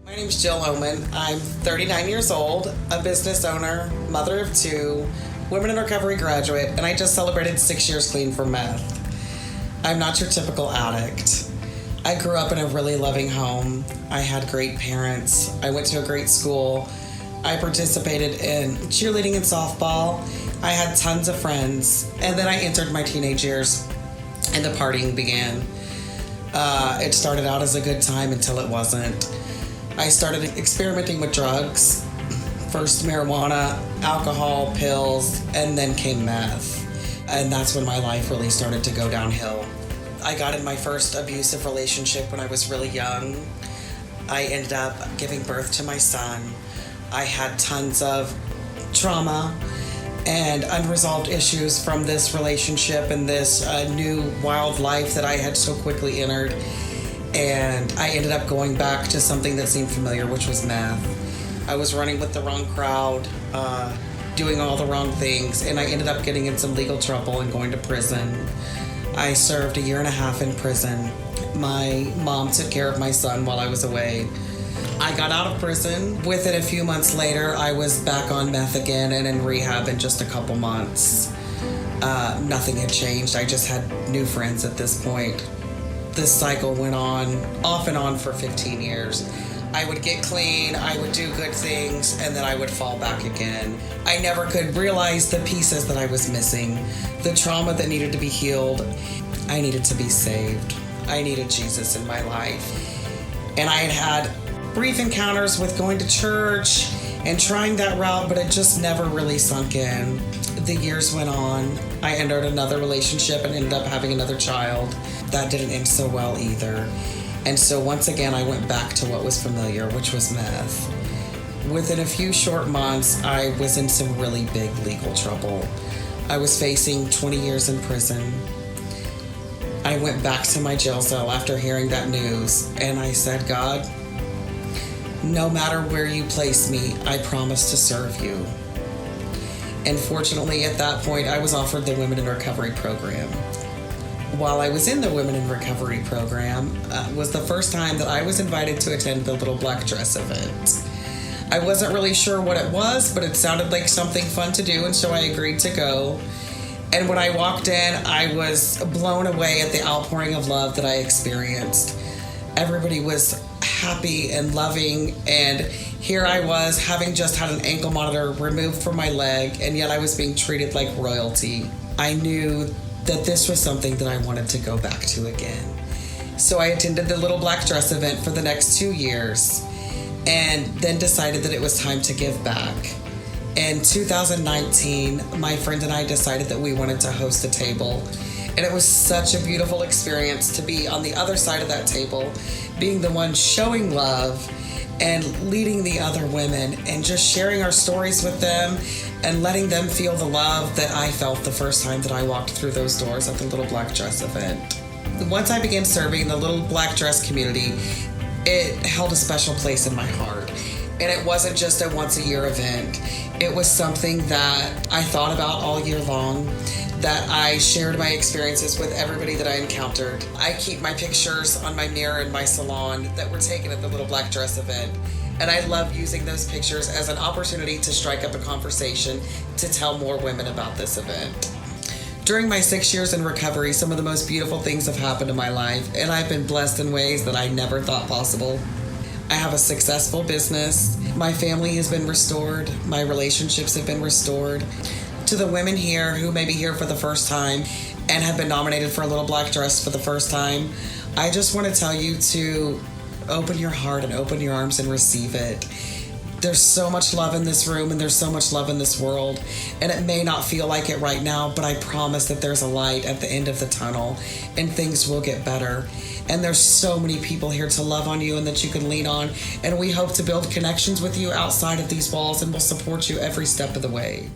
My name is Jill Oman. I'm 39 years old, a business owner, mother of two, Women in Recovery graduate, and I just celebrated 6 years clean from meth. I'm not your typical addict. I grew up in a really loving home. I had great parents. I went to a great school. I participated in cheerleading and softball. I had tons of friends. And then I entered my teenage years and the partying began. It started out as a good time until it wasn't. I started experimenting with drugs. First marijuana, alcohol, pills, and then came meth. And that's when my life really started to go downhill. I got in my first abusive relationship when I was really young. I ended up giving birth to my son. I had tons of trauma and unresolved issues from this relationship and this new wild life that I had so quickly entered. And I ended up going back to something that seemed familiar, which was meth. I was running with the wrong crowd, doing all the wrong things, and I ended up getting in some legal trouble and going to prison. I served 1.5 years in prison. My mom took care of my son while I was away. I got out of prison. Within a few months later, I was back on meth again and in rehab in just a couple months. Nothing had changed. I just had new friends at this point. This cycle went on, off and on for 15 years. I would get clean, I would do good things, and then I would fall back again. I never could realize the pieces that I was missing, the trauma that needed to be healed. I needed to be saved. I needed Jesus in my life. And I had brief encounters with going to church and trying that route, but it just never really sunk in. The years went on. I entered another relationship and ended up having another child. That didn't end so well either. And so once again, I went back to what was familiar, which was meth. Within a few short months, I was in some really big legal trouble. I was facing 20 years in prison. I went back to my jail cell after hearing that news, and I said, God, no matter where you place me, I promise to serve you. And fortunately, at that point, I was offered the Women in Recovery program. While I was in the Women in Recovery program, was the first time that I was invited to attend the Little Black Dress event. I wasn't really sure what it was, but it sounded like something fun to do, and so I agreed to go. And when I walked in, I was blown away at the outpouring of love that I experienced. Everybody was happy and loving, and here I was having just had an ankle monitor removed from my leg, and yet I was being treated like royalty. I knew that this was something that I wanted to go back to again. So I attended the Little Black Dress event for the next 2 years and then decided that it was time to give back. In 2019, my friend and I decided that we wanted to host a table. And it was such a beautiful experience to be on the other side of that table, being the one showing love and leading the other women and just sharing our stories with them and letting them feel the love that I felt the first time that I walked through those doors at the Little Black Dress event. Once I began serving the Little Black Dress community, it held a special place in my heart. And it wasn't just a once-a-year event. It was something that I thought about all year long, that I shared my experiences with everybody that I encountered. I keep my pictures on my mirror in my salon that were taken at the Little Black Dress event. And I love using those pictures as an opportunity to strike up a conversation to tell more women about this event. During my 6 years in recovery, some of the most beautiful things have happened in my life, and I've been blessed in ways that I never thought possible. I have a successful business. My family has been restored. My relationships have been restored. To the women here who may be here for the first time and have been nominated for a Little Black Dress for the first time, I just want to tell you to open your heart and open your arms and receive it. There's so much love in this room and there's so much love in this world, and it may not feel like it right now, but I promise that there's a light at the end of the tunnel and things will get better. And there's so many people here to love on you and that you can lean on, and we hope to build connections with you outside of these walls, and we'll support you every step of the way.